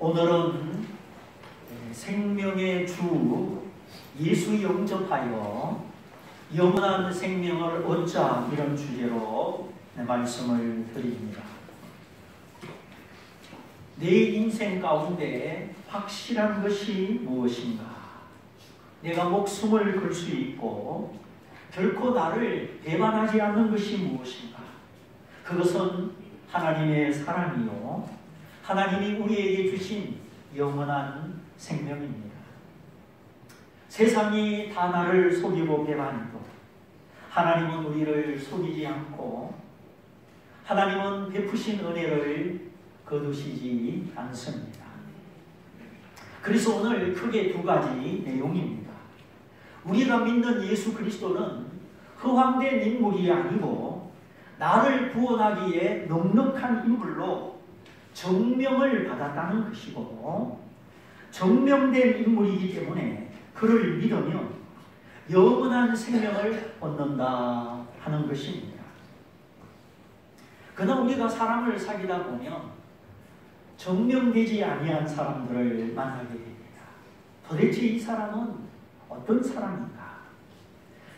오늘은 생명의 주 예수 영접하여 영원한 생명을 얻자, 이런 주제로 말씀을 드립니다. 내 인생 가운데 확실한 것이 무엇인가? 내가 목숨을 걸 수 있고 결코 나를 배반하지 않는 것이 무엇인가? 그것은 하나님의 사랑이요, 하나님이 우리에게 주신 영원한 생명입니다. 세상이 다 나를 속이고 배반해도 하나님은 우리를 속이지 않고 하나님은 베푸신 은혜를 거두시지 않습니다. 그래서 오늘 크게 두 가지 내용입니다. 우리가 믿는 예수 그리스도는 허황된 인물이 아니고 나를 구원하기에 넉넉한 인물로 정명을 받았다는 것이고, 정명된 인물이기 때문에 그를 믿으면 영원한 생명을 얻는다 하는 것입니다. 그러나 우리가 사람을 사귀다 보면 정명되지 아니한 사람들을 만나게 됩니다. 도대체 이 사람은 어떤 사람인가?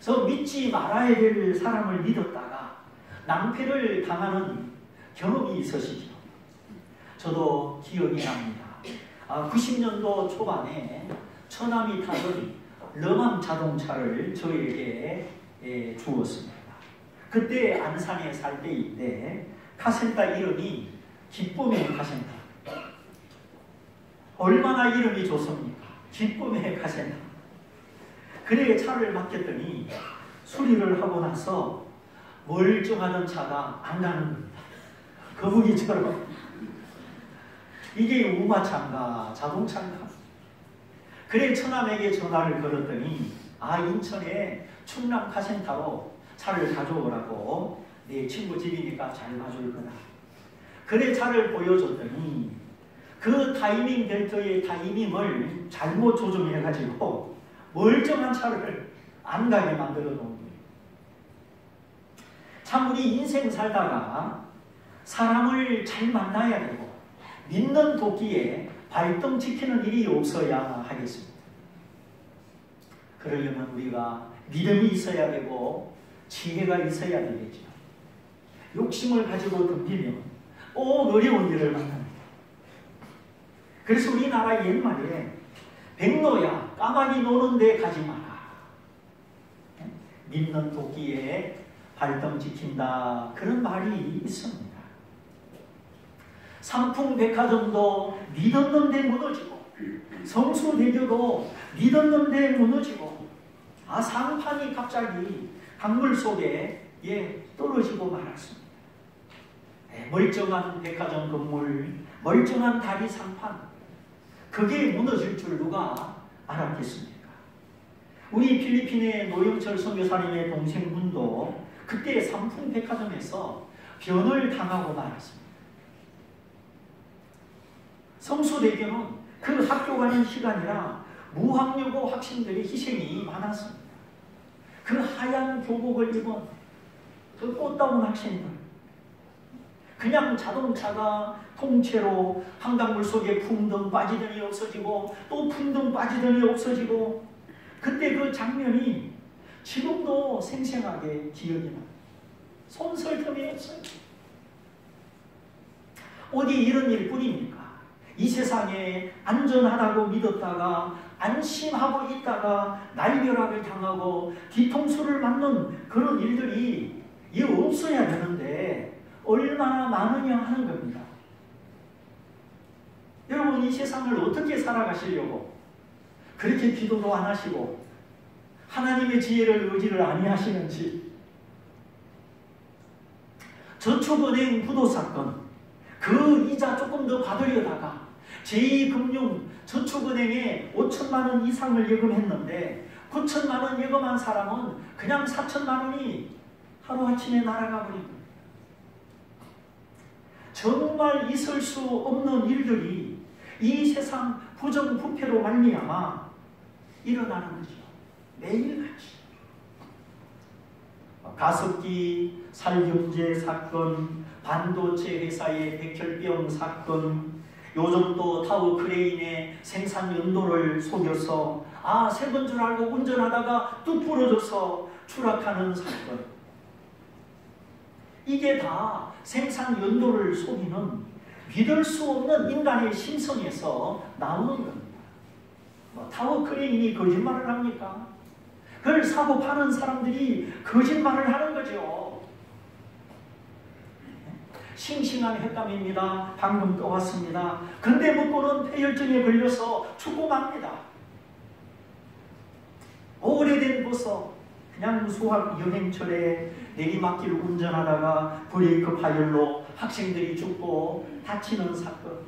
그래서 믿지 말아야 될 사람을 믿었다가 낭패를 당하는 경험이 있으시죠. 저도 기억이 납니다. 90년도 초반에 처남이 타던 르망 자동차를 저에게 주었습니다. 그때 안산에 살 때인데 카센터 이름이 기쁨의 카센터. 얼마나 이름이 좋습니까? 기쁨의 카센터. 그래 차를 맡겼더니 수리를 하고 나서 멀쩡하던 차가 안 가는 겁니다. 거북이처럼. 이게 우마차인가 자동차인가? 그래 처남에게 전화를 걸었더니 인천에 충남 카센터로 차를 가져오라고, 내 친구 집이니까 잘 봐줄 거다. 그래 차를 보여줬더니 그 타이밍 벨트의 타이밍을 잘못 조정해가지고 멀쩡한 차를 안 가게 만들어 놓은 거예요. 참 우리 인생 살다가 사람을 잘 만나야 되고 믿는 도끼에 발등지키는 일이 없어야 하겠습니다. 그러려면 우리가 믿음이 있어야 되고 지혜가 있어야 되겠죠. 욕심을 가지고 덤비면 꼭 어려운 일을 만납니다. 그래서 우리나라 옛말에 백로야 까마귀 노는 데 가지 마라. 믿는 도끼에 발등 지킨다, 그런 말이 있습니다. 삼풍백화점도 믿었는 데 무너지고 성수대교도 믿었는 데 무너지고 상판이 갑자기 강물 속에 떨어지고 말았습니다. 멀쩡한 백화점 건물, 멀쩡한 다리 상판, 그게 무너질 줄 누가 알았겠습니까? 우리 필리핀의 노영철 선교사님의 동생분도 그때 삼풍백화점에서 변을 당하고 말았습니다. 성수대교는 그 학교 가는 시간이라 무학여고 학생들의 희생이 많았습니다. 그 하얀 교복을 입은 그 꽃다운 학생들, 그냥 자동차가 통째로 한강물 속에 풍덩 빠지더니 없어지고 또 풍덩 빠지더니 없어지고, 그때 그 장면이 지금도 생생하게 기억이 납니다. 손설 틈이 없어요. 어디 이런 일뿐입니까? 이 세상에 안전하다고 믿었다가 안심하고 있다가 날벼락을 당하고 뒤통수를 맞는 그런 일들이 없어야 되는데 얼마나 많으냐 하는 겁니다. 여러분, 이 세상을 어떻게 살아가시려고 그렇게 기도도 안 하시고 하나님의 지혜를 의지를 아니하시는지. 저축은행 부도사건, 그 이자 조금 더 받으려다가 제2금융 저축은행에 5천만 원 이상을 예금했는데 9천만 원 예금한 사람은 그냥 4천만 원이 하루아침에 날아가 버린 거예요. 정말 있을 수 없는 일들이 이 세상 부정부패로 말미암아 일어나는 거죠. 매일같이. 가습기 살균제 사건, 반도체 회사의 백혈병 사건, 요즘 또 타워 크레인의 생산 연도를 속여서 새 건 줄 알고 운전하다가 뚝 부러져서 추락하는 사건. 이게 다 생산 연도를 속이는 믿을 수 없는 인간의 심성에서 나오는 겁니다. 타워 크레인이 거짓말을 합니까? 그걸 사고 파는 사람들이 거짓말을 하는 거죠. 싱싱한 횟감입니다. 방금 떠왔습니다. 근데 먹고는 폐혈증에 걸려서 죽고맙니다. 오래된 버섯, 그냥 수학 여행철에 내리막길 운전하다가 브레이크 파열로 학생들이 죽고 다치는 사건.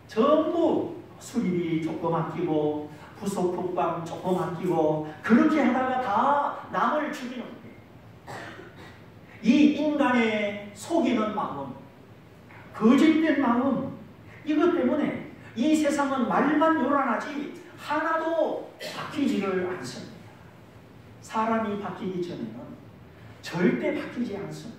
전부 수리비 조금 아끼고 부속 독방 조금 아끼고 그렇게 하다가 다 남을 죽이는 거예요. 이 인간의 속이는 마음, 거짓된 마음, 이것 때문에 이 세상은 말만 요란하지 하나도 바뀌지를 않습니다. 사람이 바뀌기 전에는 절대 바뀌지 않습니다.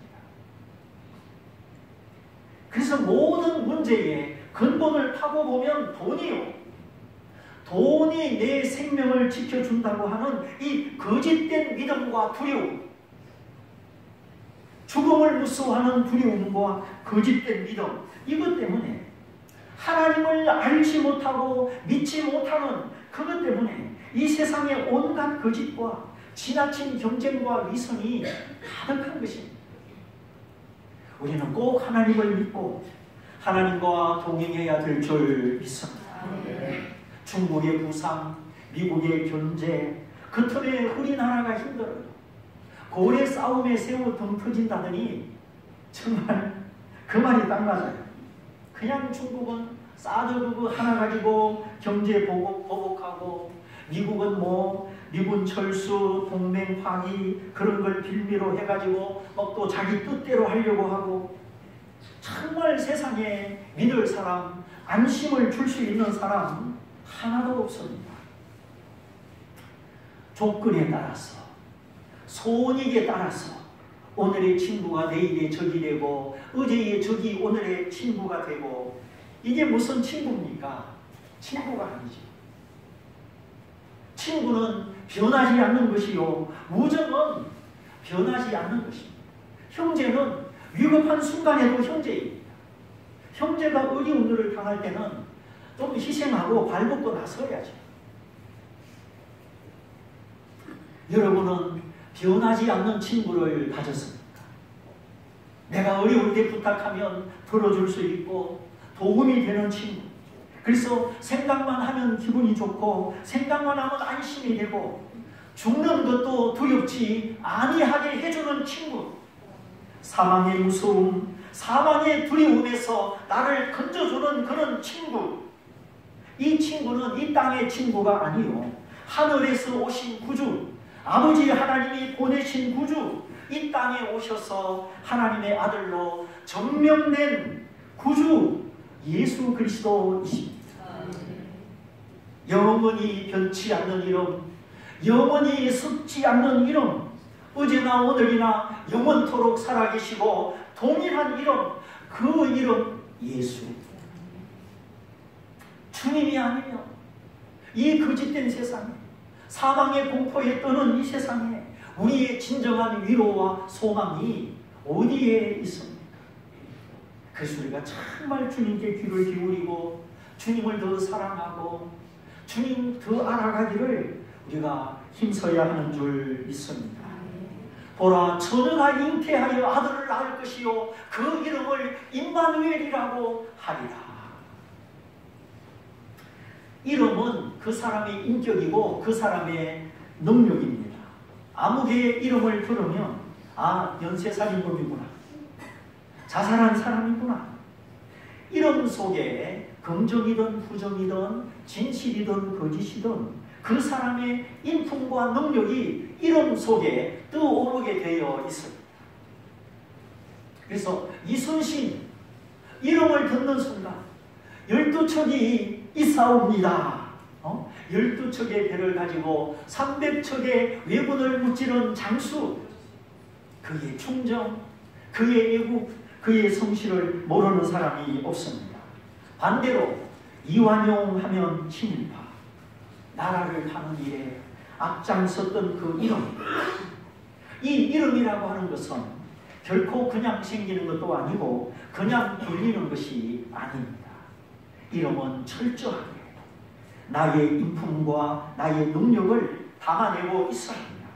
그래서 모든 문제의 근본을 파고 보면 돈이요. 돈이 내 생명을 지켜준다고 하는 이 거짓된 믿음과 두려움, 죽음을 무서워하는 두려움과 거짓된 믿음, 이것 때문에 하나님을 알지 못하고 믿지 못하는 그것 때문에 이 세상의 온갖 거짓과 지나친 경쟁과 위선이 가득한 것입니다. 우리는 꼭 하나님을 믿고 하나님과 동행해야 될 줄 믿습니다. 중국의 부상, 미국의 견제, 그 틈에 우리나라가 힘들어요. 고래 싸움에 새우 등 터진다더니 정말 그 말이 딱 맞아요. 그냥 중국은 사드 그거 하나 가지고 경제 보복하고 미국은 미군 철수, 동맹 파기 그런 걸 빌미로 해가지고 또 자기 뜻대로 하려고 하고 정말 세상에 믿을 사람, 안심을 줄 수 있는 사람 하나도 없습니다. 조건에 따라서, 손익에 따라서 오늘의 친구가 내일의 적이 되고 어제의 적이 오늘의 친구가 되고 이게 무슨 친구입니까? 친구가 아니죠. 친구는 변하지 않는 것이요, 우정은 변하지 않는 것입니다. 형제는 위급한 순간에도 형제입니다. 형제가 어려운 일을 당할 때는 좀 희생하고 발벗고 나서야죠. 여러분은 변하지 않는 친구를 가졌습니까? 내가 어려울 때 부탁하면 들어줄 수 있고 도움이 되는 친구. 그래서 생각만 하면 기분이 좋고 생각만 하면 안심이 되고 죽는 것도 두렵지 아니하게 해주는 친구. 사망의 무서움, 사망의 두려움에서 나를 건져주는 그런 친구. 이 친구는 이 땅의 친구가 아니요, 하늘에서 오신 구주, 아버지 하나님이 보내신 구주, 이 땅에 오셔서 하나님의 아들로 전명된 구주 예수 그리스도이십니다. 영원히 변치 않는 이름, 영원히 썩지 않는 이름, 어제나 오늘이나 영원토록 살아계시고 동일한 이름, 그 이름 예수. 주님이 아니면 이 거짓된 세상에, 사망의 공포에 떠는 이 세상에 우리의 진정한 위로와 소망이 어디에 있습니까? 그래서 우리가 정말 주님께 귀를 기울이고 주님을 더 사랑하고 주님 더 알아가기를 우리가 힘써야 하는 줄 믿습니다. 보라, 처녀가 잉태하여 아들을 낳을 것이요 그 이름을 임마누엘이라고 하리라. 이름은 그 사람의 인격이고 그 사람의 능력입니다. 아무개의 이름을 들으면 연쇄살인범이구나, 자살한 사람이구나. 이름 속에 긍정이든 부정이든 진실이든 거짓이든 그 사람의 인품과 능력이 이름 속에 떠오르게 되어 있습니다. 그래서 이순신 이름을 듣는 순간 12척이 있사옵니다. 12척의 배를 가지고 300척의 왜군을 무찌른 장수, 그의 충정, 그의 애국, 그의 성실을 모르는 사람이 없습니다. 반대로 이완용하면 친일파, 나라를 파는 일에 앞장섰던 그 이름, 이 이름이라고 하는 것은 결코 그냥 생기는 것도 아니고 그냥 불리는 것이 아닙니다. 이름은 철저하게 나의 인품과 나의 능력을 담아내고 있어야 합니다.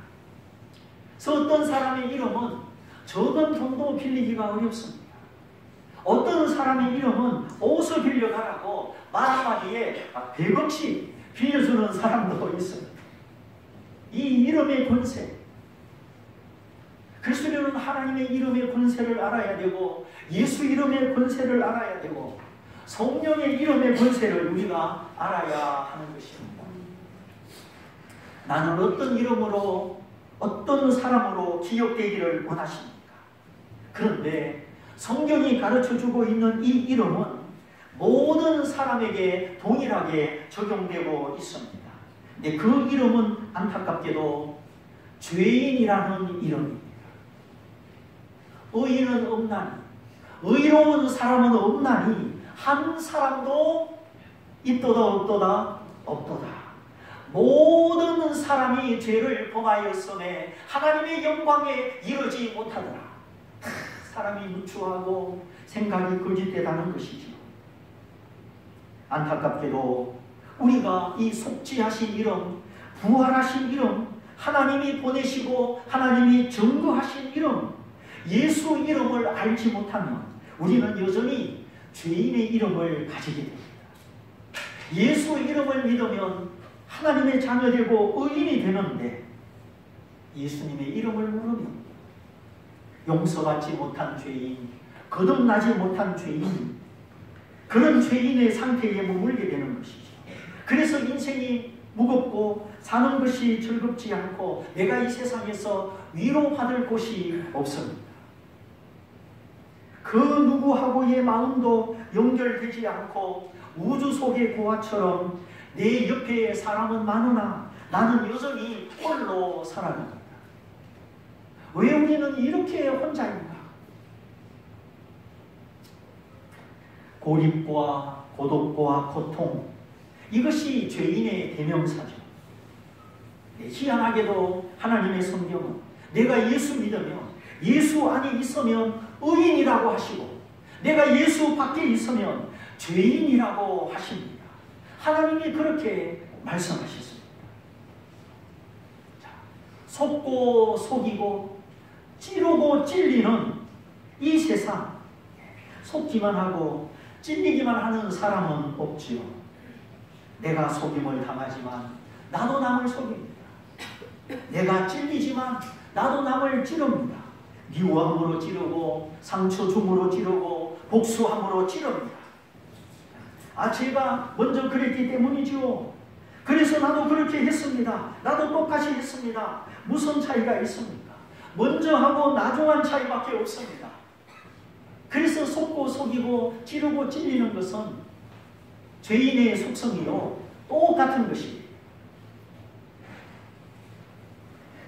그래서 어떤 사람의 이름은 적은 돈도 빌리기가 어렵습니다. 어떤 사람의 이름은 옷을 빌려가라고 말 한마디에 100억씩 빌려주는 사람도 있습니다. 이 이름의 권세, 그리스도인은 하나님의 이름의 권세를 알아야 되고 예수 이름의 권세를 알아야 되고 성령의 이름의 권세를 우리가 알아야 하는 것입니다. 나는 어떤 이름으로 어떤 사람으로 기억되기를 원하십니까? 그런데 성경이 가르쳐주고 있는 이 이름은 모든 사람에게 동일하게 적용되고 있습니다. 근데 그 이름은 안타깝게도 죄인이라는 이름입니다. 의인은 없나니, 의로운 사람은 없나니 한 사람도 있도다 없도다 없도다. 모든 사람이 죄를 범하였음에 하나님의 영광에 이르지 못하더라. 사람이 무추하고 생각이 거짓되다는 것이죠. 안타깝게도 우리가 이 속죄하신 이름, 부활하신 이름, 하나님이 보내시고 하나님이 증거하신 이름, 예수 이름을 알지 못하면 우리는 여전히 죄인의 이름을 가지게 됩니다. 예수 이름을 믿으면 하나님의 자녀되고 의인이 되는데 예수님의 이름을 모르면 용서받지 못한 죄인, 거듭나지 못한 죄인, 그런 죄인의 상태에 머물게 되는 것이죠. 그래서 인생이 무겁고 사는 것이 즐겁지 않고 내가 이 세상에서 위로받을 곳이 없습니다. 그 누구하고의 마음도 연결되지 않고 우주 속의 고아처럼 내 옆에 사람은 많으나 나는 여전히 홀로 살아갑니다. 왜 우리는 이렇게 혼자인가? 고립과 고독과 고통, 이것이 죄인의 대명사죠. 희한하게도 하나님의 성경은 내가 예수 믿으면, 예수 안에 있으면 의인이라고 하시고 내가 예수 밖에 있으면 죄인이라고 하십니다. 하나님이 그렇게 말씀하셨습니다. 자, 속고 속이고 찌르고 찔리는 이 세상, 속기만 하고 찔리기만 하는 사람은 없지요. 내가 속임을 당하지만 나도 남을 속입니다. 내가 찔리지만 나도 남을 찌릅니다. 미워함으로 찌르고 상처 줌으로 찌르고 복수함으로 찌릅니다. 제가 먼저 그랬기 때문이죠. 그래서 나도 그렇게 했습니다. 나도 똑같이 했습니다. 무슨 차이가 있습니까? 먼저 하고 나중한 차이밖에 없습니다. 그래서 속고 속이고 찌르고 찔리는 것은 죄인의 속성이요 똑같은 것입니다.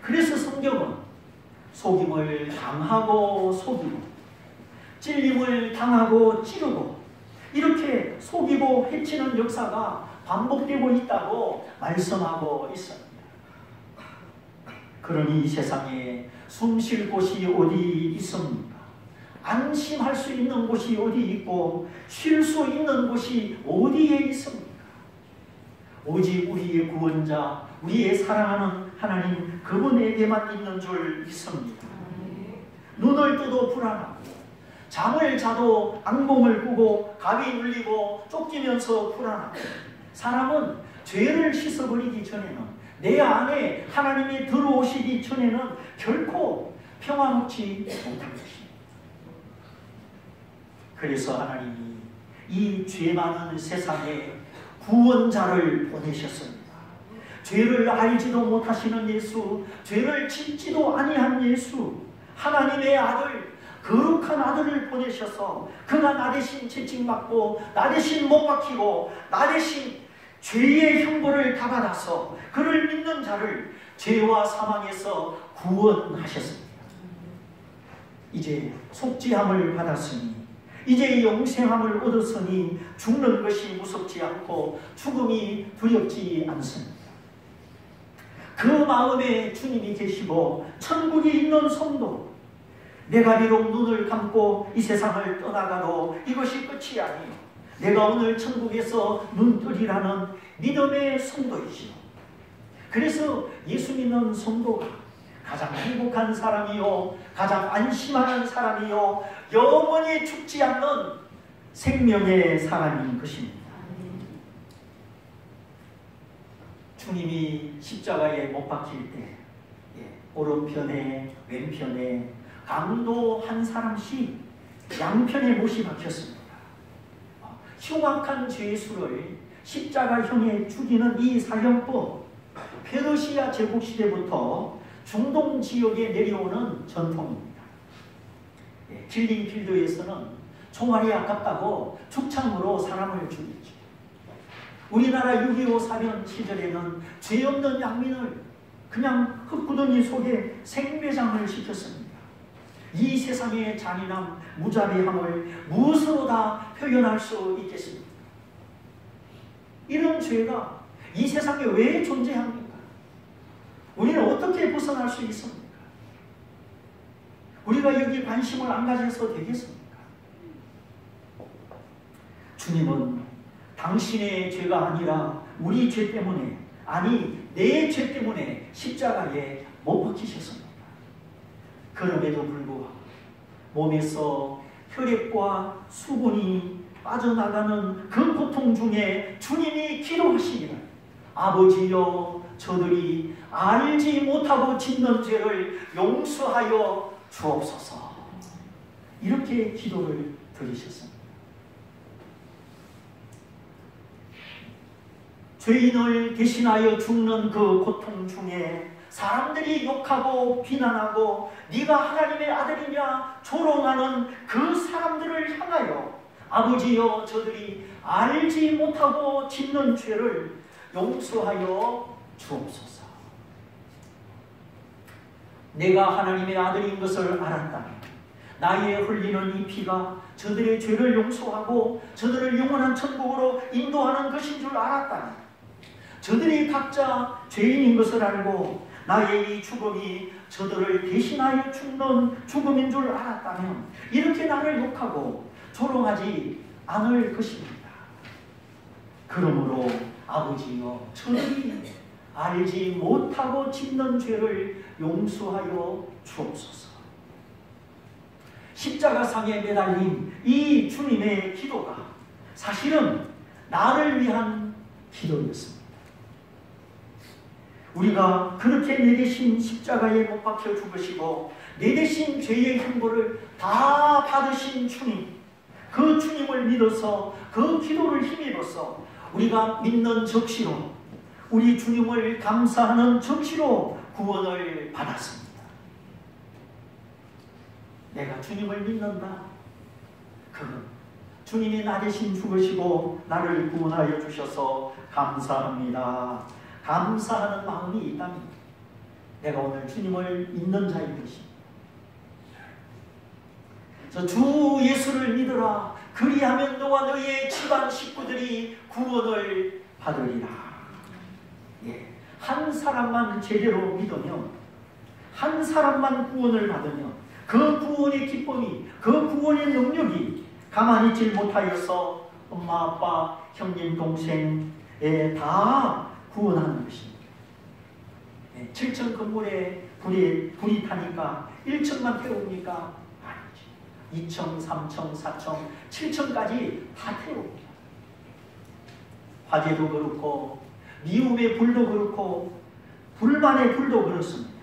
그래서 성경은 속임을 당하고 속이고 찔림을 당하고 찌르고 이렇게 속이고 해치는 역사가 반복되고 있다고 말씀하고 있습니다. 그러니 이 세상에 숨 쉴 곳이 어디 있습니까? 안심할 수 있는 곳이 어디 있고 쉴 수 있는 곳이 어디에 있습니까? 오직 우리의 구원자, 우리의 사랑하는 하나님 그분에게만 있는 줄 믿습니다. 눈을 떠도 불안하고 잠을 자도 악몽을 꾸고 감이 눌리고 쫓기면서 불안하고 사람은 죄를 씻어버리기 전에는 내 안에 하나님이 들어오시기 전에는 결코 평안치 못할 것입니다. 그래서 하나님이 이 죄 많은 세상에 구원자를 보내셨습니다. 죄를 알지도 못하시는 예수, 죄를 짓지도 아니한 예수, 하나님의 아들, 거룩한 아들을 보내셔서 그가 나 대신 채찍맞고 나 대신 못 박히고 나 대신 죄의 형벌을 다 받아서 그를 믿는 자를 죄와 사망에서 구원하셨습니다. 이제 속죄함을 받았으니 이제 영생함을 얻었으니 죽는 것이 무섭지 않고 죽음이 두렵지 않습니다. 그 마음에 주님이 계시고 천국이 있는 성도, 내가 비록 눈을 감고 이 세상을 떠나가도 이것이 끝이 아니요 내가 오늘 천국에서 눈 뜨리라는 믿음의 성도이지요. 그래서 예수 믿는 성도가 가장 행복한 사람이요 가장 안심하는 사람이요 영원히 죽지 않는 생명의 사람인 것입니다. 주님이 십자가에 못 박힐 때 오른편에 왼편에 강도 한 사람씩 양편에 못이 박혔습니다. 흉악한 죄수를 십자가형에 죽이는 이 사형법, 페르시아 제국시대부터 중동 지역에 내려오는 전통입니다. 킬링필드에서는 총알이 아깝다고 죽창으로 사람을 죽였죠. 우리나라 6.25 사변 시절에는 죄 없는 양민을 그냥 흙구덩이 속에 생매장을 시켰습니다. 이 세상의 잔인함, 무자비함을 무엇으로 다 표현할 수 있겠습니까? 이런 죄가 이 세상에 왜 존재합니까? 우리는 어떻게 벗어날 수 있습니까? 우리가 여기 관심을 안 가져서 되겠습니까? 주님은 당신의 죄가 아니라 우리 죄 때문에, 아니 내 죄 때문에 십자가에 못 박히셨습니다. 그럼에도 불구하고 몸에서 혈액과 수분이 빠져나가는 그 고통 중에 주님이 기도하시기를 아버지여 저들이 알지 못하고 짓는 죄를 용서하여 주옵소서, 이렇게 기도를 드리셨습니다. 죄인을 대신하여 죽는 그 고통 중에 사람들이 욕하고 비난하고 네가 하나님의 아들이냐 조롱하는 그 사람들을 향하여 아버지여 저들이 알지 못하고 짓는 죄를 용서하여 주옵소서. 내가 하나님의 아들인 것을 알았다면 나의 흘리는 이 피가 저들의 죄를 용서하고 저들을 영원한 천국으로 인도하는 것인 줄 알았다면, 저들이 각자 죄인인 것을 알고 나의 이 죽음이 저들을 대신하여 죽는 죽음인 줄 알았다면 이렇게 나를 욕하고 조롱하지 않을 것입니다. 그러므로 아버지여 저들이 알지 못하고 짓는 죄를 용서하여 주옵소서. 십자가상에 매달린 이 주님의 기도가 사실은 나를 위한 기도였습니다. 우리가 그렇게 내 대신 십자가에 못 박혀 죽으시고 내 대신 죄의 형벌을 다 받으신 주님, 그 주님을 믿어서 그 기도를 힘입어서 우리가 믿는 적시로, 우리 주님을 감사하는 적시로 구원을 받았습니다. 내가 주님을 믿는다. 그건 주님이 나 대신 죽으시고 나를 구원하여 주셔서 감사합니다. 감사하는 마음이 있다면 내가 오늘 주님을 믿는 자인 것입니다. 주 예수를 믿으라. 그리하면 너와 너의 집안 식구들이 구원을 받으리라. 한 사람만 제대로 믿으면, 한 사람만 구원을 받으면 그 구원의 기쁨이, 그 구원의 능력이 가만히 있지 못하여서 엄마, 아빠, 형님, 동생에 다 구원하는 것입니다. 7층 건물에 불이 타니까 1층만 태웁니까? 아니지. 2층, 3층, 4층, 7층까지 다 태웁니다. 화재도 그렇고 미움의 불도 그렇고 불만의 불도 그렇습니다.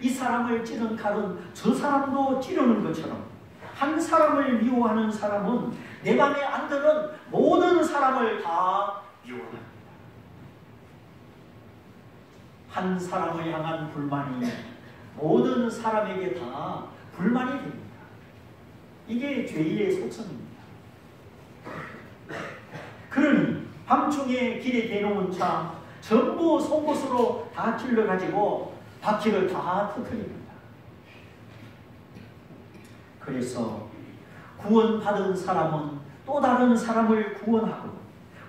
이 사람을 찌른 칼은 저 사람도 찌르는 것처럼 한 사람을 미워하는 사람은 내 맘에 안 드는 모든 사람을 다 미워합니다. 한 사람을 향한 불만이 모든 사람에게 다 불만이 됩니다. 이게 죄의 속성입니다. 그러니 밤중에 길에 대놓은 차 전부 송곳으로 다 찔러가지고 바퀴를 다 터뜨립니다. 그래서 구원받은 사람은 또 다른 사람을 구원하고,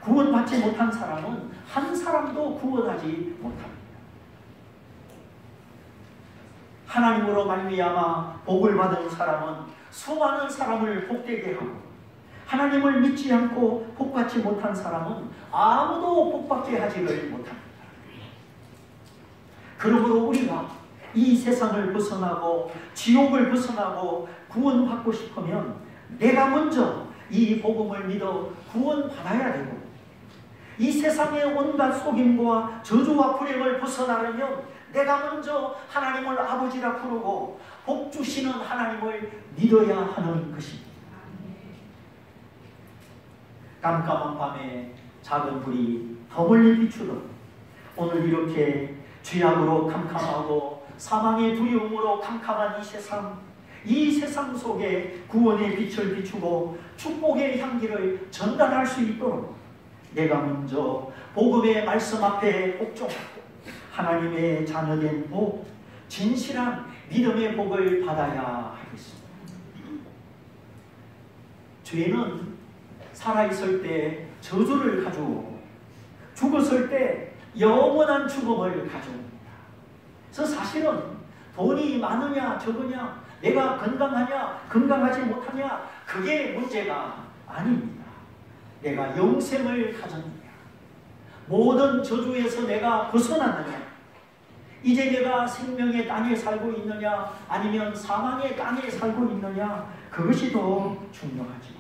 구원받지 못한 사람은 한 사람도 구원하지 못합니다. 하나님으로 말미암아 복을 받은 사람은 수많은 사람을 복되게 하고, 하나님을 믿지 않고 복받지 못한 사람은 아무도 복받게 하지를 못합니다. 그러므로 우리가 이 세상을 벗어나고 지옥을 벗어나고 구원받고 싶으면 내가 먼저 이 복음을 믿어 구원받아야 되고, 이 세상의 온갖 속임과 저주와 불행을 벗어나려면 내가 먼저 하나님을 아버지라 부르고 복 주시는 하나님을 믿어야 하는 것입니다. 깜깜한 밤에 작은 불이 더 멀리 비추듯 오늘 이렇게 죄악으로 캄캄하고 사망의 두려움으로 캄캄한 이 세상 속에 구원의 빛을 비추고 축복의 향기를 전달할 수 있도록 내가 먼저 복음의 말씀 앞에 복종하고 하나님의 자녀된 복, 진실한 믿음의 복을 받아야 하겠습니다. 죄는 살아있을 때 저주를 가져오고 죽었을 때 영원한 죽음을 가져옵니다. 그래서 사실은 돈이 많으냐 적으냐, 내가 건강하냐 건강하지 못하냐, 그게 문제가 아닙니다. 내가 영생을 가졌느냐, 모든 저주에서 내가 벗어났느냐, 이제 내가 생명의 땅에 살고 있느냐 아니면 사망의 땅에 살고 있느냐, 그것이 더 중요하죠.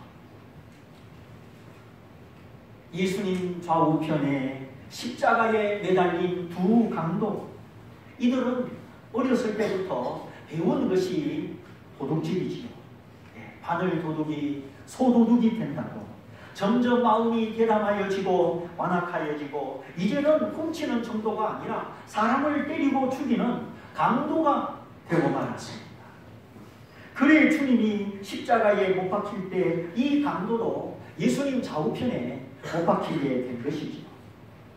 예수님 좌우편에 십자가에 매달린 두 강도, 이들은 어렸을 때부터 배운 것이 도둑질이지요. 바늘 도둑이 소도둑이 된다고 점점 마음이 대담하여지고 완악하여지고 이제는 훔치는 정도가 아니라 사람을 때리고 죽이는 강도가 되고 말았습니다. 그래 주님이 십자가에 못 박힐 때 이 강도도 예수님 좌우편에 못 박히게 된 것이지요.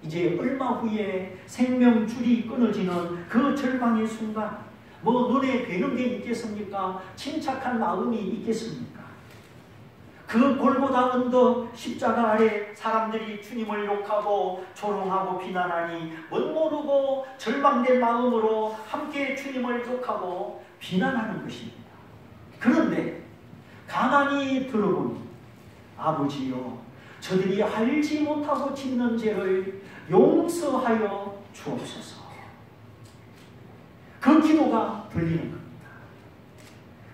이제 얼마 후에 생명줄이 끊어지는 그 절망의 순간, 눈에 뵈는 게 있겠습니까? 침착한 마음이 있겠습니까? 그 골고다 언덕 십자가 아래 사람들이 주님을 욕하고 조롱하고 비난하니 멋모르고 절망된 마음으로 함께 주님을 욕하고 비난하는 것입니다. 그런데 가만히 들어보니 아버지여, 저들이 알지 못하고 짓는 죄를 용서하여 주옵소서. 그 기도가 들리는 겁니다.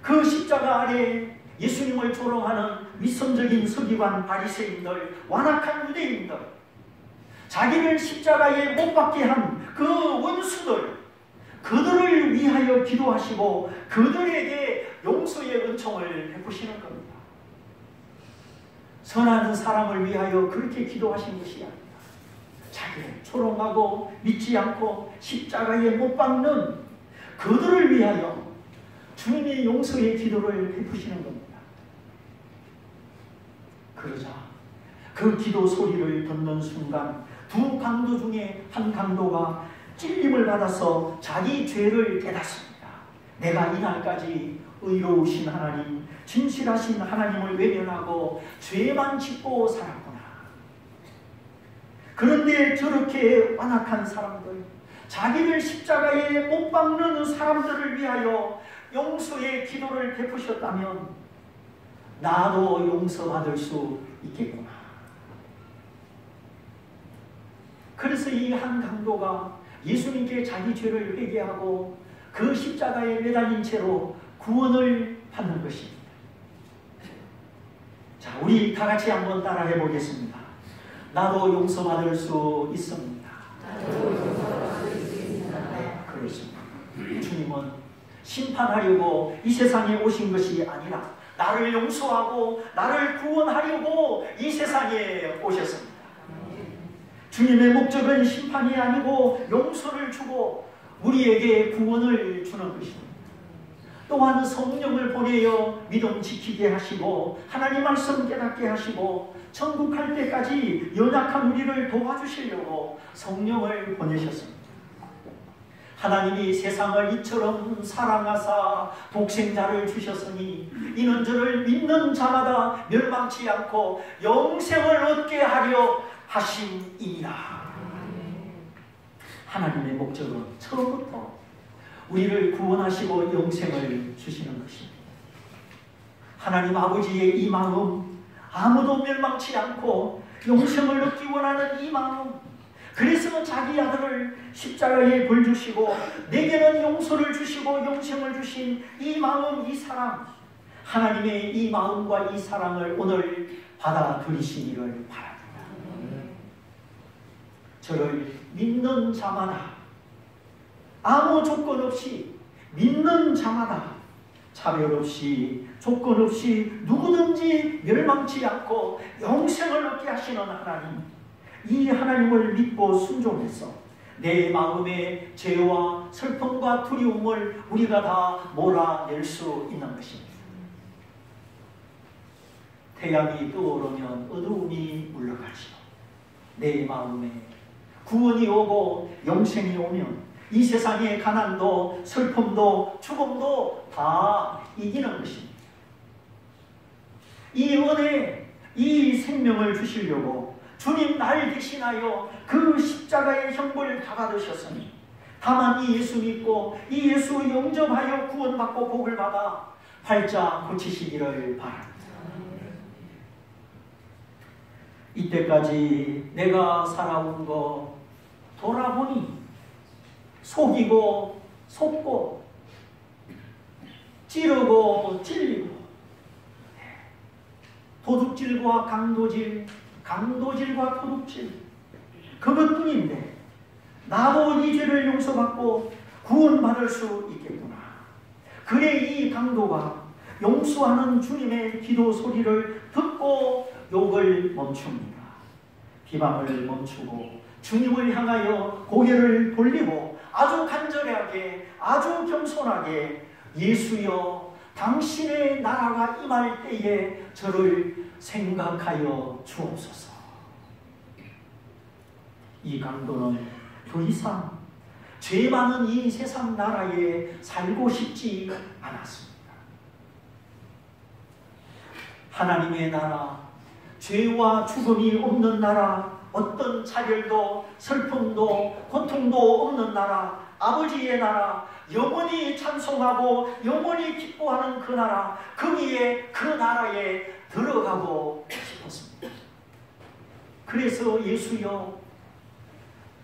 그 십자가 아래 예수님을 조롱하는 위선적인 서기관 바리새인들, 완악한 유대인들, 자기를 십자가에 못 박게 한 그 원수들, 그들을 위하여 기도하시고 그들에게 용서의 은총을 베푸시는 겁니다. 선한 사람을 위하여 그렇게 기도하신 것이 아닙니다. 자기를 조롱하고 믿지 않고 십자가에 못 박는 그들을 위하여 주님의 용서의 기도를 베푸시는 겁니다. 그러자 그 기도 소리를 듣는 순간 두 강도 중에 한 강도가 찔림을 받아서 자기 죄를 깨닫습니다. 내가 이날까지 의로우신 하나님, 진실하신 하나님을 외면하고 죄만 짓고 살았구나. 그런데 저렇게 완악한 사람들, 자기를 십자가에 못 박는 사람들을 위하여 용서의 기도를 베푸셨다면 나도 용서받을 수 있겠구나. 그래서 이 한 강도가 예수님께 자기 죄를 회개하고 그 십자가에 매달린 채로 구원을 받는 것입니다. 자, 우리 다 같이 한번 따라해 보겠습니다. 나도 용서받을 수 있습니다. 네, 그렇습니다. 주님은 심판하려고 이 세상에 오신 것이 아니라 나를 용서하고 나를 구원하려고 이 세상에 오셨습니다. 주님의 목적은 심판이 아니고 용서를 주고 우리에게 구원을 주는 것입니다. 또한 성령을 보내어 믿음 지키게 하시고 하나님 말씀 깨닫게 하시고 천국 갈 때까지 연약한 우리를 도와주시려고 성령을 보내셨습니다. 하나님이 세상을 이처럼 사랑하사 독생자를 주셨으니 이는 저를 믿는 자마다 멸망치 않고 영생을 얻게 하려 하심이니라. 하나님의 목적은 처음부터 우리를 구원하시고 영생을 주시는 것입니다. 하나님 아버지의 이 마음, 아무도 멸망치 않고 영생을 얻기 원하는 이 마음, 그래서 자기 아들을 십자가에 벌 주시고 내게는 용서를 주시고 영생을 주신 이 마음, 이 사랑, 하나님의 이 마음과 이 사랑을 오늘 받아들이시기를 바랍니다. 저를 믿는 자마다, 아무 조건 없이 믿는 자마다 차별 없이 조건 없이 누구든지 멸망치 않고 영생을 얻게 하시는 하나님, 이 하나님을 믿고 순종해서 내 마음의 죄와 슬픔과 두려움을 우리가 다 몰아낼 수 있는 것입니다. 태양이 떠오르면 어두움이 물러가지요. 내 마음에 구원이 오고 영생이 오면 이 세상의 가난도 슬픔도 죽음도 다 이기는 것입니다. 이 은혜, 이 생명을 주시려고 주님 날 대신하여 그 십자가의 형벌을 다 받으셨으니 다만 이 예수 믿고 이 예수 영접하여 구원받고 복을 받아 활짝 고치시기를 바랍니다. 이때까지 내가 살아온 거 돌아보니 속이고 속고 찌르고 찔리고 도둑질과 강도질, 강도질과 도둑질, 그것뿐인데 나도 이 죄를 용서받고 구원받을 수 있겠구나. 그래 이 강도가 용서하는 주님의 기도 소리를 듣고 욕을 멈춥니다. 비방을 멈추고 주님을 향하여 고개를 돌리고 아주 간절하게, 아주 겸손하게 예수여 당신의 나라가 임할 때에 저를 생각하여 주옵소서. 이 강도는 더 이상 죄 많은 이 세상 나라에 살고 싶지 않았습니다. 하나님의 나라, 죄와 죽음이 없는 나라, 어떤 차별도 슬픔도 고통도 없는 나라, 아버지의 나라, 영원히 찬송하고 영원히 기뻐하는 그 나라, 거기에 그 나라에 들어가고 싶었습니다. 그래서 예수여,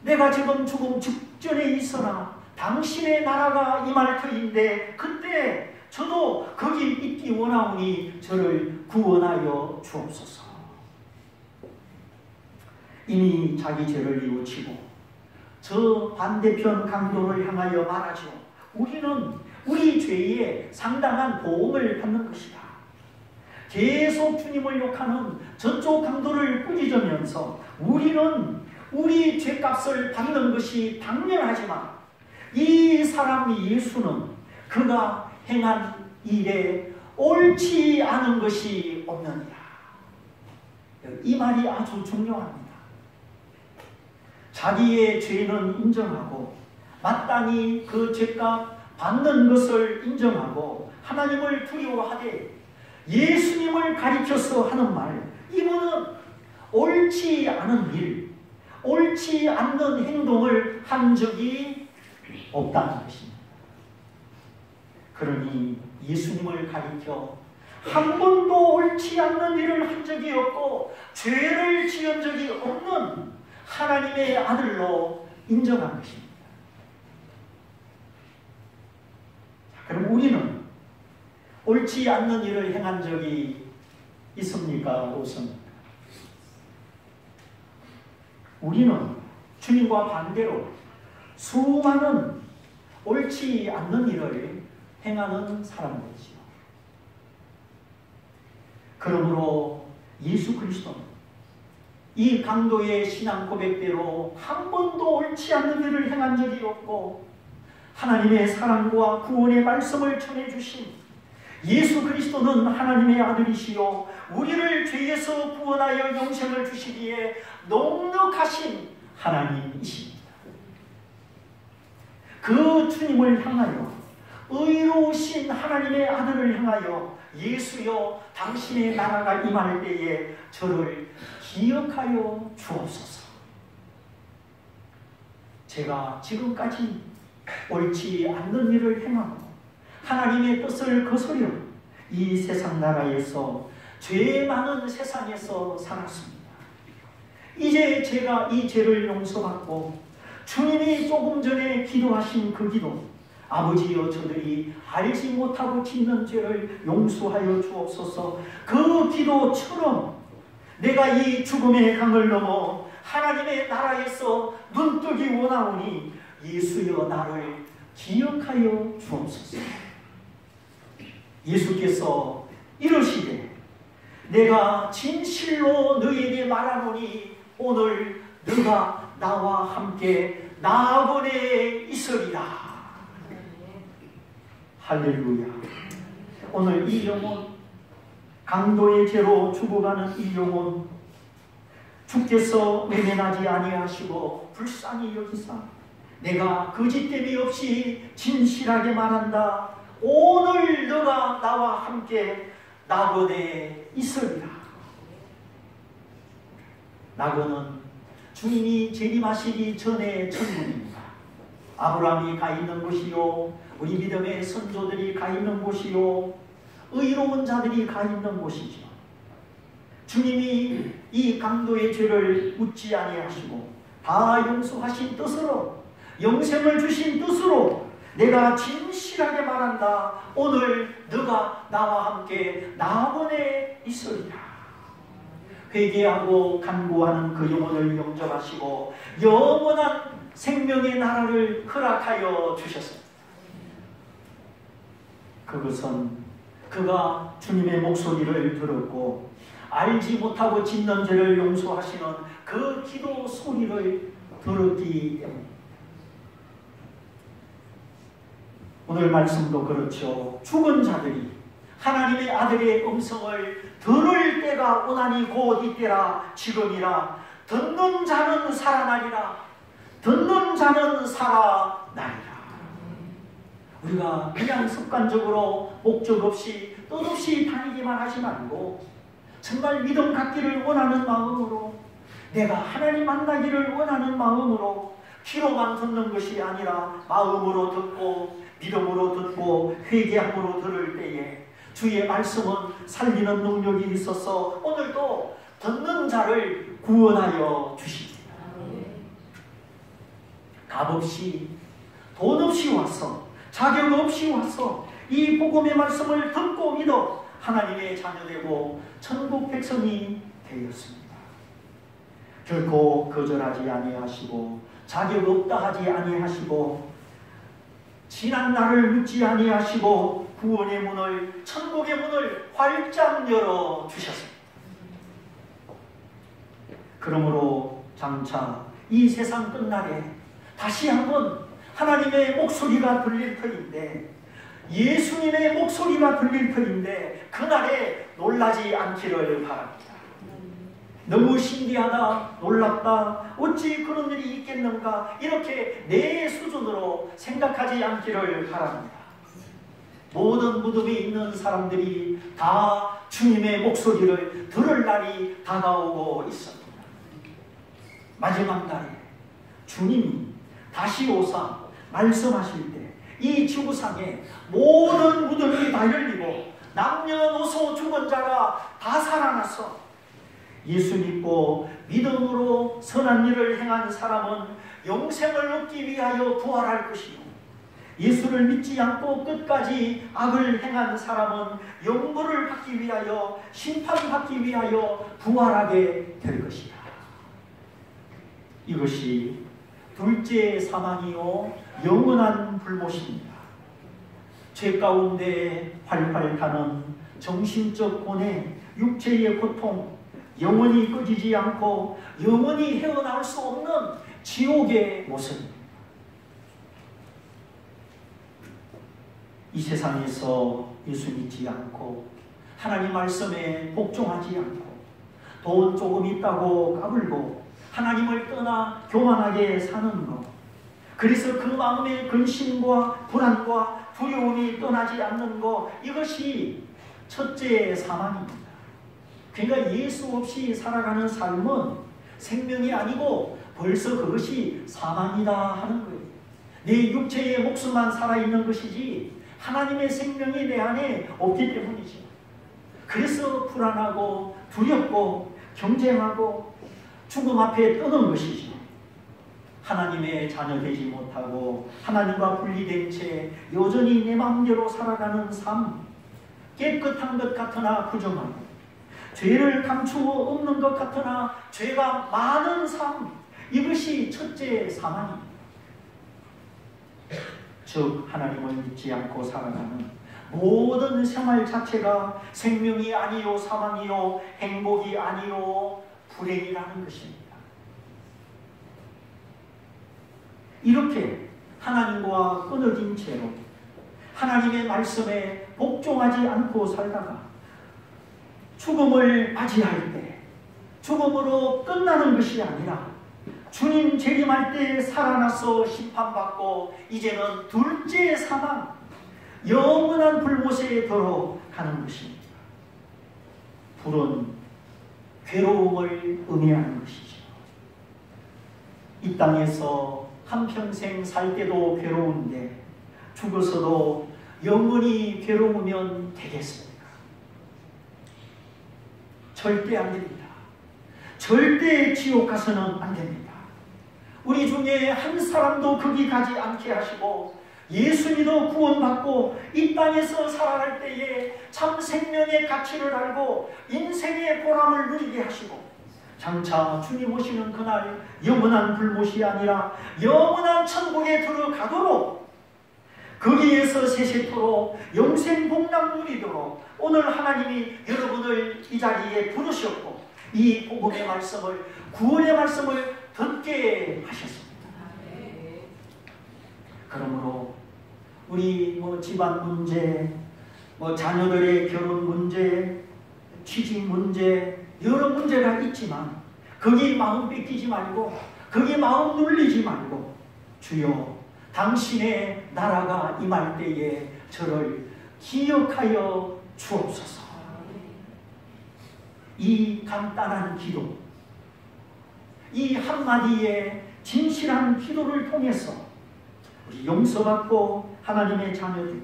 내가 지금 죽음 직전에 있으나 당신의 나라가 임할 터인데 그때 저도 거기 있기 원하오니 저를 구원하여 주옵소서. 이미 자기 죄를 뉘우치고 저 반대편 강도를 향하여 말하죠. 우리는 우리 죄에 상당한 보험을 받는 것이다. 계속 주님을 욕하는 저쪽 강도를 꾸짖으면서 우리는 우리 죄값을 받는 것이 당연하지만 이 사람 예수는 그가 행한 일에 옳지 않은 것이 없느니라. 이 말이 아주 중요합니다. 자기의 죄는 인정하고 마땅히 그 죄값 받는 것을 인정하고 하나님을 두려워하되 예수님을 가리켜서 하는 말, 이분은 옳지 않은 일, 옳지 않는 행동을 한 적이 없다는 것입니다. 그러니 예수님을 가리켜 한 번도 옳지 않는 일을 한 적이 없고 죄를 지은 적이 없는 하나님의 아들로 인정한 것입니다. 그럼 우리는 옳지 않는 일을 행한 적이 있습니까? 없습니까? 우리는 주님과 반대로 수많은 옳지 않는 일을 행하는 사람들이지요. 그러므로 예수 그리스도는 이 강도의 신앙 고백대로 한 번도 옳지 않는 일을 행한 적이 없고 하나님의 사랑과 구원의 말씀을 전해주신 예수 그리스도는 하나님의 아들이시요 우리를 죄에서 구원하여 영생을 주시기에 넉넉하신 하나님이십니다. 그 주님을 향하여, 의로우신 하나님의 아들을 향하여, 예수여 당신의 나라가 임할 때에 저를 기억하여 주옵소서. 제가 지금까지 옳지 않는 일을 행하고 하나님의 뜻을 거스려 이 세상 나라에서, 죄 많은 세상에서 살았습니다. 이제 제가 이 죄를 용서받고 주님이 조금 전에 기도하신 그 기도, 아버지여 저들이 알지 못하고 짓는 죄를 용서하여 주옵소서, 그 기도처럼 내가 이 죽음의 강을 넘어 하나님의 나라에서 눈뜨기 원하오니 예수여 나를 기억하여 주옵소서. 예수께서 이러시되 내가 진실로 너에게 말하노니 오늘 너가 나와 함께 나아번에 있으리라. 할렐루야. 오늘 이 영혼, 강도의 죄로 죽어가는 이 영혼, 주께서 외면하지 아니하시고 불쌍히 여기사 내가 거짓됨이 없이 진실하게 말한다. 오늘 너가 나와 함께 낙원에 있으리라. 낙원은 주님이 재림하시기 전에 천국입니다. 아브라함이 가 있는 곳이요, 우리 믿음의 선조들이 가 있는 곳이요, 의로운 자들이 가 있는 곳이죠. 주님이 이 강도의 죄를 묻지 아니하시고 다 용서하신 뜻으로, 영생을 주신 뜻으로 내가 진실하게 말한다. 오늘 너가 나와 함께 낙원에 있으리라. 회개하고 간구하는 그 영혼을 영접하시고 영원한 생명의 나라를 허락하여 주셨습니다. 그것은 그가 주님의 목소리를 들었고 알지 못하고 짓는 죄를 용서하시는 그 기도 소리를 들었기 때문입니다. 오늘 말씀도 그렇죠. 죽은 자들이 하나님의 아들의 음성을 들을 때가 오나니 곧 이때라, 지금이라. 듣는 자는 살아나리라. 듣는 자는 살아나리라. 우리가 그냥 습관적으로 목적 없이 뜻없이 다니기만 하지 말고 정말 믿음 갖기를 원하는 마음으로, 내가 하나님 만나기를 원하는 마음으로 귀로만 듣는 것이 아니라 마음으로 듣고 믿음으로 듣고 회개함으로 들을 때에 주의 말씀은 살리는 능력이 있어서 오늘도 듣는 자를 구원하여 주십니다. 값 없이 돈 없이 와서 자격 없이 와서 이 복음의 말씀을 듣고 믿어 하나님의 자녀되고 천국 백성이 되었습니다. 결코 거절하지 아니하시고 자격 없다 하지 아니하시고 지난 날을 묻지 아니하시고 구원의 문을, 천국의 문을 활짝 열어 주셨습니다. 그러므로 장차 이 세상 끝날에 다시 한번 하나님의 목소리가 들릴 터인데, 예수님의 목소리가 들릴 터인데 그날에 놀라지 않기를 바랍니다. 너무 신기하다, 놀랍다, 어찌 그런 일이 있겠는가, 이렇게 내 수준으로 생각하지 않기를 바랍니다. 모든 무덤에 있는 사람들이 다 주님의 목소리를 들을 날이 다가오고 있습니다. 마지막 날에 주님이 다시 오사 말씀하실 때 이 지구상에 모든 무덤이 다 열리고 남녀노소 죽은 자가 다 살아나서 예수 믿고 믿음으로 선한 일을 행한 사람은 영생을 얻기 위하여 부활할 것이고, 예수를 믿지 않고 끝까지 악을 행한 사람은 영벌을 받기 위하여, 심판받기 위하여 부활하게 될 것이다. 이것이 둘째 사망이요 영원한 불못입니다. 죄 가운데 활활 타는 정신적 고뇌, 육체의 고통, 영원히 꺼지지 않고 영원히 헤어나올 수 없는 지옥의 모습입니다. 이 세상에서 예수 믿지 않고 하나님 말씀에 복종하지 않고 돈 조금 있다고 까불고 하나님을 떠나 교만하게 사는 것, 그래서 그 마음의 근심과 불안과 두려움이 떠나지 않는 것, 이것이 첫째 사망입니다. 그러니까 예수 없이 살아가는 삶은 생명이 아니고 벌써 그것이 사망이다 하는 거예요. 내 육체의 목숨만 살아있는 것이지 하나님의 생명이 내 안에 없기 때문이죠. 그래서 불안하고 두렵고 경쟁하고 죽음 앞에 떠는 것이죠. 하나님의 자녀 되지 못하고 하나님과 분리된 채 여전히 내 마음대로 살아가는 삶, 깨끗한 것 같으나 부정하고 죄를 감추어 없는 것 같으나 죄가 많은 삶, 이것이 첫째 사망입니다. 즉 하나님을 믿지 않고 살아가는 모든 생활 자체가 생명이 아니요 사망이요 행복이 아니요 불행이라는 것입니다. 이렇게 하나님과 끊어진 채로 하나님의 말씀에 복종하지 않고 살다가 죽음을 맞이할 때 죽음으로 끝나는 것이 아니라 주님 재림할 때 살아나서 심판받고 이제는 둘째 사망, 영원한 불못에 들어가는 것입니다. 불은 괴로움을 의미하는 것이죠. 이 땅에서 한평생 살 때도 괴로운데 죽어서도 영원히 괴로우면 되겠습니까? 절대 안 됩니다. 절대 지옥 가서는 안 됩니다. 우리 중에 한 사람도 거기 가지 않게 하시고 예수 믿어 구원받고 이 땅에서 살아갈 때에 참 생명의 가치를 알고 인생의 보람을 누리게 하시고 장차 주님 오시는 그날 영원한 불못이 아니라 영원한 천국에 들어가도록 거기에서 세세토록 영생 복락 누리도록 오늘 하나님이 여러분을 이 자리에 부르셨고 이 복음의 말씀을, 구원의 말씀을 듣게 하셨습니다. 그러므로 우리 집안 문제, 자녀들의 결혼 문제, 취직 문제, 여러 문제가 있지만 거기 마음 뺏기지 말고 거기 마음 눌리지 말고 주여 당신의 나라가 임할 때에 저를 기억하여 주옵소서. 이 간단한 기도, 이 한마디의 진실한 기도를 통해서 우리 용서받고 하나님의 자녀 되고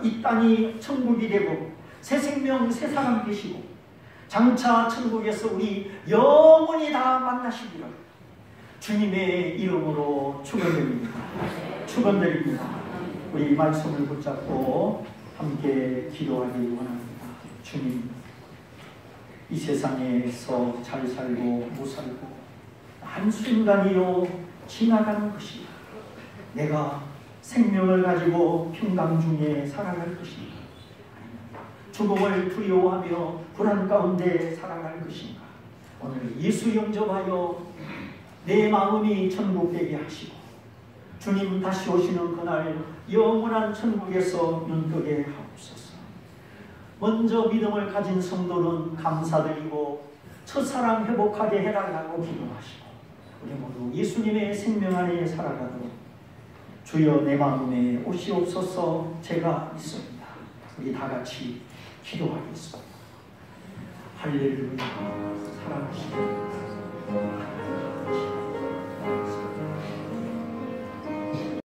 이 땅이 천국이 되고 새 생명 새 사람 되시고 장차 천국에서 우리 영원히 다 만나시기를 주님의 이름으로 축원드립니다. 축원드립니다. 우리 말씀을 붙잡고 함께 기도하기 원합니다. 주님, 이 세상에서 잘 살고 못 살고 한순간이요 지나가는 것이다. 내가 생명을 가지고 평강 중에 살아갈 것인가? 죽음을 두려워하며 불안 가운데 살아갈 것인가? 오늘 예수 영접하여 내 마음이 천국되게 하시고 주님 다시 오시는 그날 영원한 천국에서 눈뜨게 하옵소서. 먼저 믿음을 가진 성도는 감사드리고 첫사랑 회복하게 해달라고 기도하시고 우리 모두 예수님의 생명 안에 살아가도록 주여 내 마음에 오시옵소서. 제가 있습니다. 우리 다같이 기도하겠습니다. 할렐루야. 살아가시옵소서.